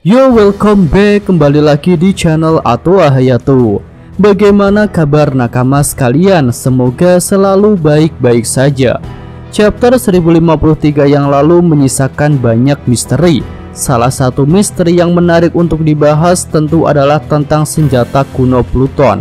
Yo, welcome back, kembali lagi di channel Atoa Hayato. Bagaimana kabar nakama sekalian? Semoga selalu baik-baik saja. Chapter 1053 yang lalu menyisakan banyak misteri. Salah satu misteri yang menarik untuk dibahas tentu adalah tentang senjata kuno Pluton.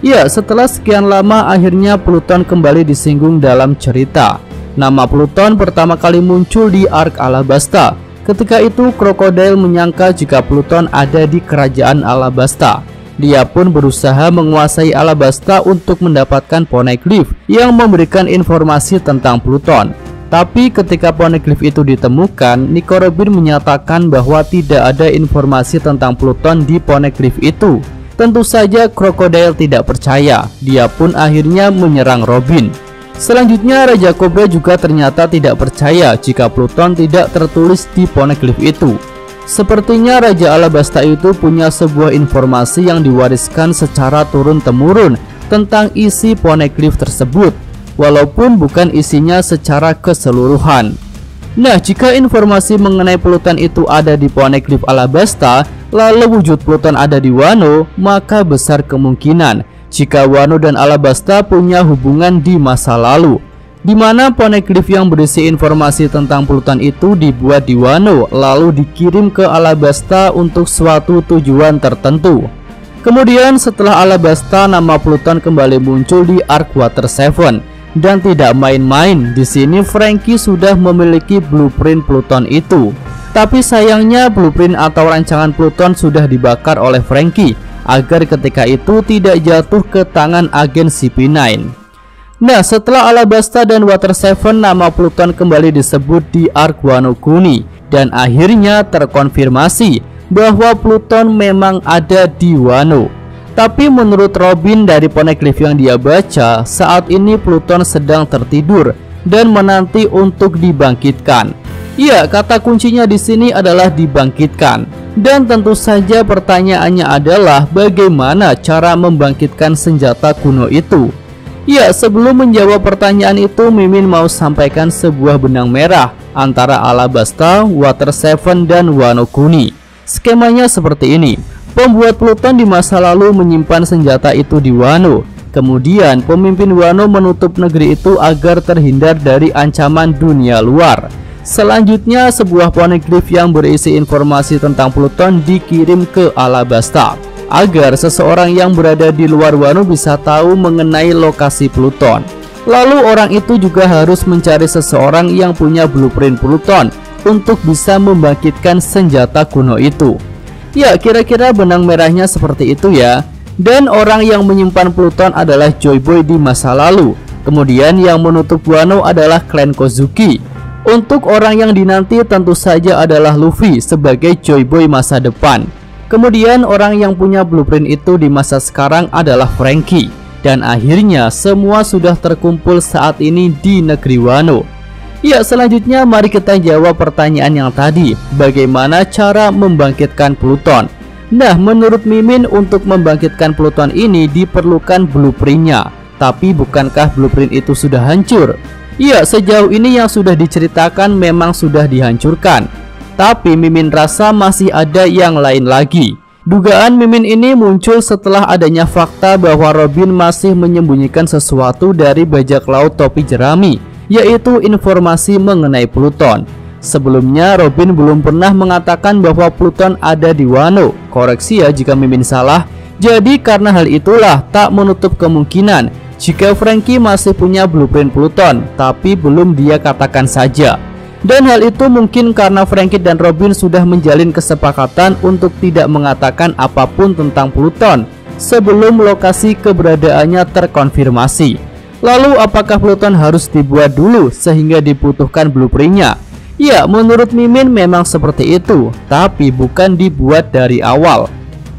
Ya, setelah sekian lama akhirnya Pluton kembali disinggung dalam cerita. Nama Pluton pertama kali muncul di Ark Alabasta. Ketika itu Crocodile menyangka jika Pluton ada di kerajaan Alabasta. Dia pun berusaha menguasai Alabasta untuk mendapatkan Poneglyph yang memberikan informasi tentang Pluton. Tapi ketika Poneglyph itu ditemukan, Nico Robin menyatakan bahwa tidak ada informasi tentang Pluton di Poneglyph itu. Tentu saja Crocodile tidak percaya. Dia pun akhirnya menyerang Robin. Selanjutnya Raja Cobra juga ternyata tidak percaya jika Pluton tidak tertulis di Poneglyph itu. Sepertinya Raja Alabasta itu punya sebuah informasi yang diwariskan secara turun-temurun tentang isi Poneglyph tersebut, walaupun bukan isinya secara keseluruhan. Nah, jika informasi mengenai Pluton itu ada di Poneglyph Alabasta, lalu wujud Pluton ada di Wano, maka besar kemungkinan jika Wano dan Alabasta punya hubungan di masa lalu, di mana Poneglyph yang berisi informasi tentang Pluton itu dibuat di Wano lalu dikirim ke Alabasta untuk suatu tujuan tertentu. Kemudian setelah Alabasta, nama Pluton kembali muncul di Ark Water 7. Dan tidak main-main, di sini Franky sudah memiliki blueprint Pluton itu. Tapi sayangnya blueprint atau rancangan Pluton sudah dibakar oleh Franky agar ketika itu tidak jatuh ke tangan agen CP9. Nah, setelah Alabasta dan Water 7, nama Pluton kembali disebut di Ark Wano Kuni, dan akhirnya terkonfirmasi bahwa Pluton memang ada di Wano. Tapi menurut Robin dari Poneglyph yang dia baca, saat ini Pluton sedang tertidur dan menanti untuk dibangkitkan. Iya, kata kuncinya di sini adalah dibangkitkan. Dan tentu saja pertanyaannya adalah bagaimana cara membangkitkan senjata kuno itu. Ya, sebelum menjawab pertanyaan itu, Mimin mau sampaikan sebuah benang merah antara Alabasta, Water 7, dan Wano Kuni. Skemanya seperti ini. Pembuat Pluton di masa lalu menyimpan senjata itu di Wano. Kemudian pemimpin Wano menutup negeri itu agar terhindar dari ancaman dunia luar. Selanjutnya sebuah Poneglyph yang berisi informasi tentang Pluton dikirim ke Alabasta agar seseorang yang berada di luar Wano bisa tahu mengenai lokasi Pluton. Lalu orang itu juga harus mencari seseorang yang punya blueprint Pluton untuk bisa membangkitkan senjata kuno itu. Ya, kira-kira benang merahnya seperti itu ya. Dan orang yang menyimpan Pluton adalah Joy Boy di masa lalu. Kemudian yang menutup Wano adalah klan Kozuki. Untuk orang yang dinanti tentu saja adalah Luffy sebagai Joy Boy masa depan. Kemudian orang yang punya blueprint itu di masa sekarang adalah Franky. Dan akhirnya semua sudah terkumpul saat ini di negeri Wano. Ya, selanjutnya mari kita jawab pertanyaan yang tadi. Bagaimana cara membangkitkan Pluton? Nah, menurut Mimin untuk membangkitkan Pluton ini diperlukan blueprintnya. Tapi bukankah blueprint itu sudah hancur? Ya, sejauh ini yang sudah diceritakan memang sudah dihancurkan. Tapi Mimin rasa masih ada yang lain lagi. Dugaan Mimin ini muncul setelah adanya fakta bahwa Robin masih menyembunyikan sesuatu dari bajak laut topi jerami, yaitu informasi mengenai Pluton. Sebelumnya Robin belum pernah mengatakan bahwa Pluton ada di Wano. Koreksi ya jika Mimin salah. Jadi karena hal itulah tak menutup kemungkinan jika Franky masih punya blueprint Pluton, tapi belum dia katakan saja. Dan hal itu mungkin karena Franky dan Robin sudah menjalin kesepakatan untuk tidak mengatakan apapun tentang Pluton sebelum lokasi keberadaannya terkonfirmasi. Lalu apakah Pluton harus dibuat dulu sehingga dibutuhkan blueprintnya? Ya, menurut Mimin memang seperti itu, tapi bukan dibuat dari awal.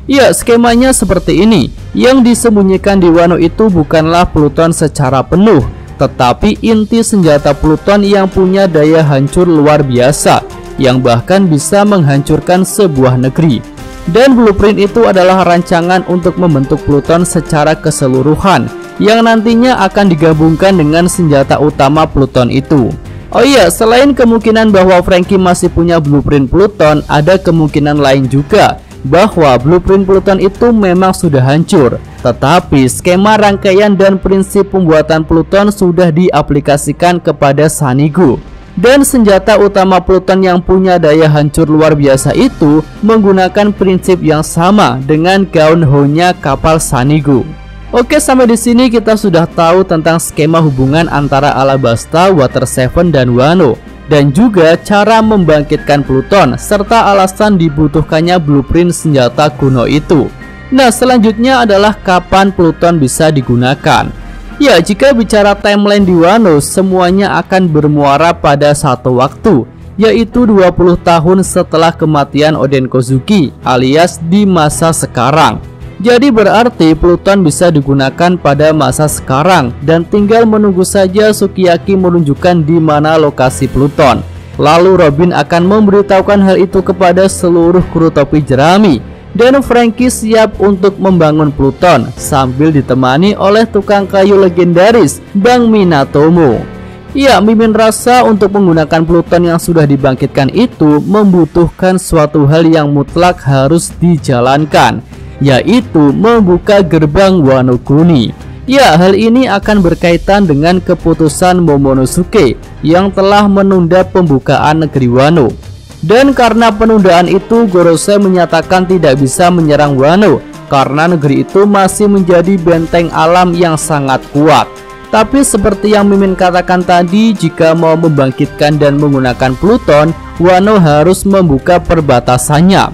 Ya, skemanya seperti ini. Yang disembunyikan di Wano itu bukanlah Pluton secara penuh, tetapi inti senjata Pluton yang punya daya hancur luar biasa, yang bahkan bisa menghancurkan sebuah negeri. Dan blueprint itu adalah rancangan untuk membentuk Pluton secara keseluruhan, yang nantinya akan digabungkan dengan senjata utama Pluton itu. Oh iya, selain kemungkinan bahwa Franky masih punya blueprint Pluton, ada kemungkinan lain juga bahwa blueprint Pluton itu memang sudah hancur. Tetapi skema rangkaian dan prinsip pembuatan Pluton sudah diaplikasikan kepada Sanigu. Dan senjata utama Pluton yang punya daya hancur luar biasa itu menggunakan prinsip yang sama dengan Gaun Ho-nya kapal Sanigu. Oke, sampai di sini kita sudah tahu tentang skema hubungan antara Alabasta, Water 7 dan Wano, dan juga cara membangkitkan Pluton serta alasan dibutuhkannya blueprint senjata kuno itu. Nah, selanjutnya adalah kapan Pluton bisa digunakan. Ya, jika bicara timeline di Wano, semuanya akan bermuara pada satu waktu, yaitu 20 tahun setelah kematian Oden Kozuki alias di masa sekarang. Jadi berarti Pluton bisa digunakan pada masa sekarang dan tinggal menunggu saja Sukiyaki menunjukkan di mana lokasi Pluton. Lalu Robin akan memberitahukan hal itu kepada seluruh kru topi jerami dan Franky siap untuk membangun Pluton sambil ditemani oleh tukang kayu legendaris Bang Minatomo. Ya, Mimin rasa untuk menggunakan Pluton yang sudah dibangkitkan itu membutuhkan suatu hal yang mutlak harus dijalankan, yaitu membuka gerbang Wano Kuni. Ya, hal ini akan berkaitan dengan keputusan Momonosuke yang telah menunda pembukaan negeri Wano. Dan karena penundaan itu, Gorosei menyatakan tidak bisa menyerang Wano karena negeri itu masih menjadi benteng alam yang sangat kuat. Tapi seperti yang Mimin katakan tadi, jika mau membangkitkan dan menggunakan Pluton, Wano harus membuka perbatasannya.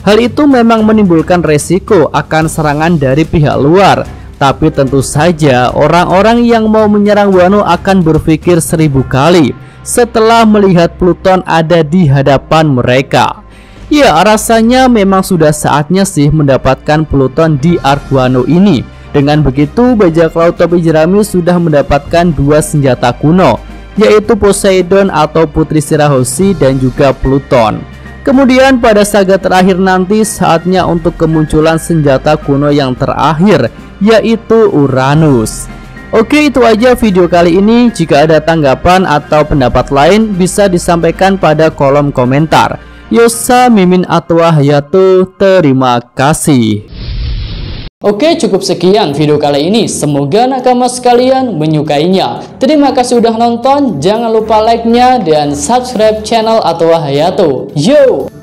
Hal itu memang menimbulkan resiko akan serangan dari pihak luar. Tapi tentu saja orang-orang yang mau menyerang Wano akan berpikir 1000 kali setelah melihat Pluton ada di hadapan mereka. Ya, rasanya memang sudah saatnya sih mendapatkan Pluton di Arc Wano ini. Dengan begitu, bajak laut topi jerami sudah mendapatkan 2 senjata kuno, yaitu Poseidon atau Putri Shirahoshi dan juga Pluton. Kemudian pada saga terakhir nanti saatnya untuk kemunculan senjata kuno yang terakhir, yaitu Uranus. Oke, itu aja video kali ini. Jika ada tanggapan atau pendapat lain bisa disampaikan pada kolom komentar. Yosa Mimin Atwa Hayato, terima kasih. Oke, cukup sekian video kali ini. Semoga nakama sekalian menyukainya. Terima kasih udah nonton. Jangan lupa like-nya dan subscribe channel Atwa Hayato. Yo!